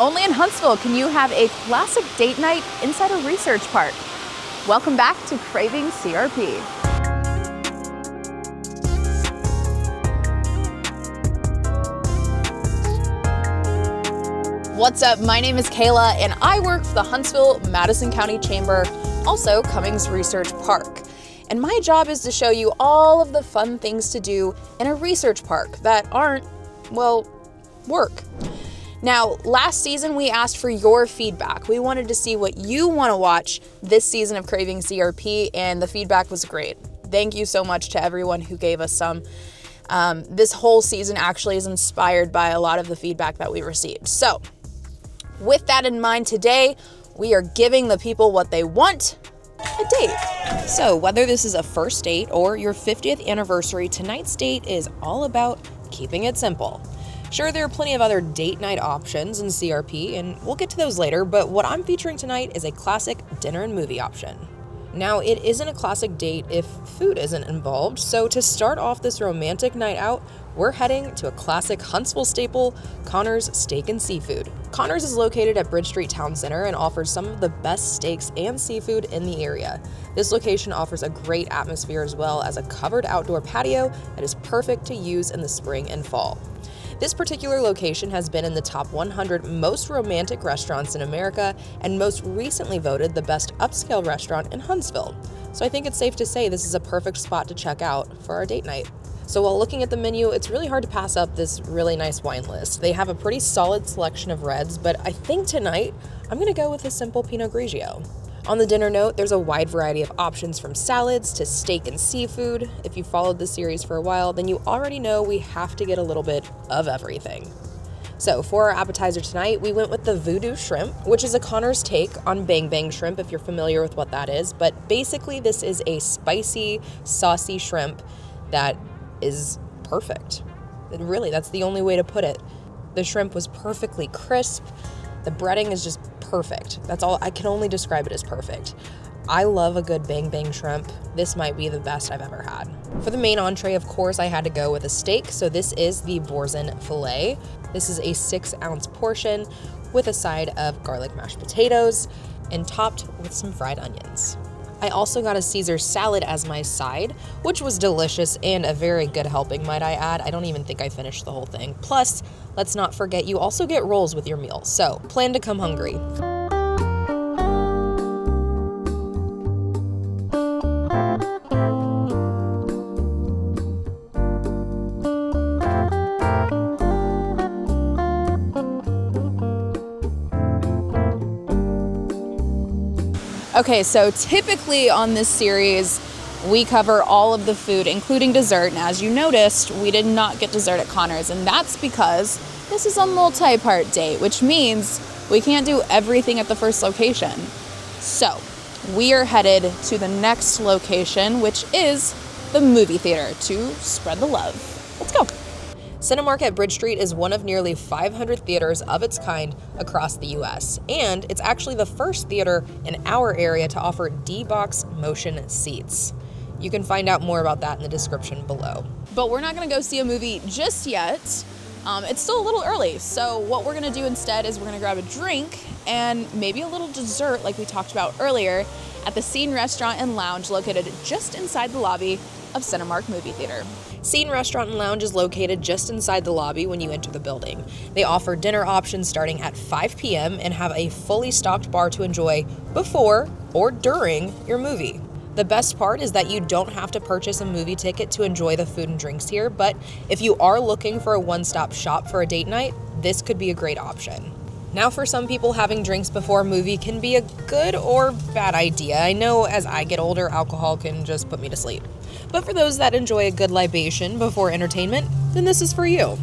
Only in Huntsville can you have a classic date night inside a research park. Welcome back to CravingCRP. What's up? My name is Kayla and I work for the Huntsville-Madison County Chamber, also Cummings Research Park. And my job is to show you all of the fun things to do in a research park that aren't, well, work. Now, last season we asked for your feedback. We wanted to see what you want to watch this season of CravingCRP, and the feedback was great. Thank you so much to everyone who gave us some. This whole season actually is inspired by a lot of the feedback that we received. So, with that in mind, today we are giving the people what they want, a date. So whether this is a first date or your 50th anniversary, tonight's date is all about keeping it simple. Sure, there are plenty of other date night options in CRP, and we'll get to those later, but what I'm featuring tonight is a classic dinner and movie option. Now, it isn't a classic date if food isn't involved, so to start off this romantic night out, we're heading to a classic Huntsville staple, Connor's Steak and Seafood. Connor's is located at Bridge Street Town Center and offers some of the best steaks and seafood in the area. This location offers a great atmosphere as well as a covered outdoor patio that is perfect to use in the spring and fall. This particular location has been in the top 100 most romantic restaurants in America and most recently voted the best upscale restaurant in Huntsville. So I think it's safe to say this is a perfect spot to check out for our date night. So while looking at the menu, it's really hard to pass up this really nice wine list. They have a pretty solid selection of reds, but I think tonight I'm gonna go with a simple Pinot Grigio. On the dinner note, there's a wide variety of options from salads to steak and seafood. If you followed the series for a while, then you already know we have to get a little bit of everything. So for our appetizer tonight, we went with the Voodoo Shrimp, which is a Connor's take on Bang Bang Shrimp, if you're familiar with what that is. But basically, this is a spicy, saucy shrimp that is perfect. Really, that's the only way to put it. The shrimp was perfectly crisp. The breading is just perfect. That's all. I can only describe it as perfect. I love a good Bang Bang shrimp. This might be the best I've ever had. For the main entree, of course, I had to go with a steak. So this is the Boursin filet. This is a 6-ounce portion with a side of garlic mashed potatoes and topped with some fried onions. I also got a Caesar salad as my side, which was delicious and a very good helping, might I add. I don't even think I finished the whole thing. Plus, let's not forget you also get rolls with your meal, so plan to come hungry. Okay, so typically on this series, we cover all of the food, including dessert. And as you noticed, we did not get dessert at Connor's. And that's because this is a multi-part date, which means we can't do everything at the first location. So we are headed to the next location, which is the movie theater, to spread the love. Let's go. Cinemark at Bridge Street is one of nearly 500 theaters of its kind across the U.S., and it's actually the first theater in our area to offer D-Box motion seats. You can find out more about that in the description below. But we're not gonna go see a movie just yet. It's still a little early, so what we're gonna do instead is we're gonna grab a drink and maybe a little dessert like we talked about earlier at the Scene Restaurant and Lounge located just inside the lobby of Cinemark Movie Theater. Scene Restaurant and Lounge is located just inside the lobby when you enter the building. They offer dinner options starting at 5 p.m. and have a fully stocked bar to enjoy before or during your movie. The best part is that you don't have to purchase a movie ticket to enjoy the food and drinks here, but if you are looking for a one-stop shop for a date night, this could be a great option. Now, for some people, having drinks before a movie can be a good or bad idea. I know as I get older, alcohol can just put me to sleep. But for those that enjoy a good libation before entertainment, then this is for you.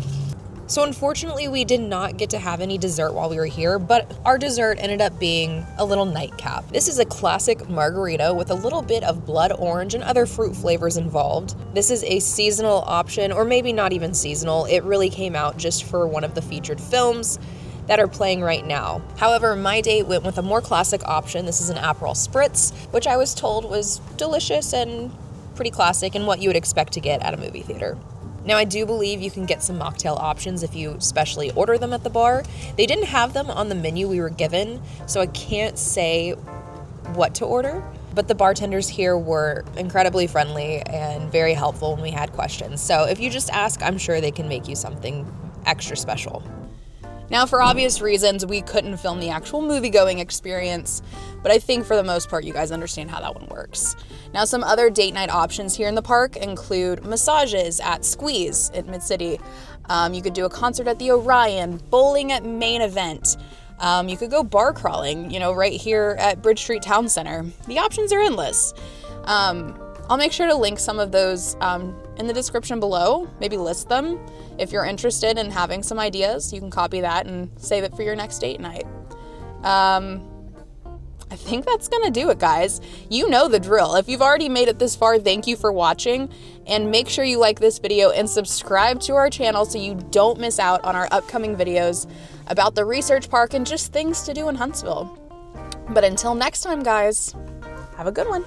So unfortunately, we did not get to have any dessert while we were here, but our dessert ended up being a little nightcap. This is a classic margarita with a little bit of blood orange and other fruit flavors involved. This is a seasonal option, or maybe not even seasonal. It really came out just for one of the featured films that are playing right now. However, my date went with a more classic option. This is an Aperol Spritz, which I was told was delicious and pretty classic and what you would expect to get at a movie theater. Now, I do believe you can get some mocktail options if you specially order them at the bar. They didn't have them on the menu we were given, so I can't say what to order. But the bartenders here were incredibly friendly and very helpful when we had questions. So if you just ask, I'm sure they can make you something extra special. Now, for obvious reasons, we couldn't film the actual movie-going experience, but I think for the most part, you guys understand how that one works. Now, some other date night options here in the park include massages at Squeeze at MidCity. You could do a concert at the Orion, bowling at Main Event. You could go bar crawling, right here at Bridge Street Town Center. The options are endless. I'll make sure to link some of those in the description below, maybe list them. If you're interested in having some ideas, you can copy that and save it for your next date night. I think that's gonna do it, guys. You know the drill. If you've already made it this far, thank you for watching, and make sure you like this video and subscribe to our channel so you don't miss out on our upcoming videos about the research park and just things to do in Huntsville. But until next time, guys, have a good one.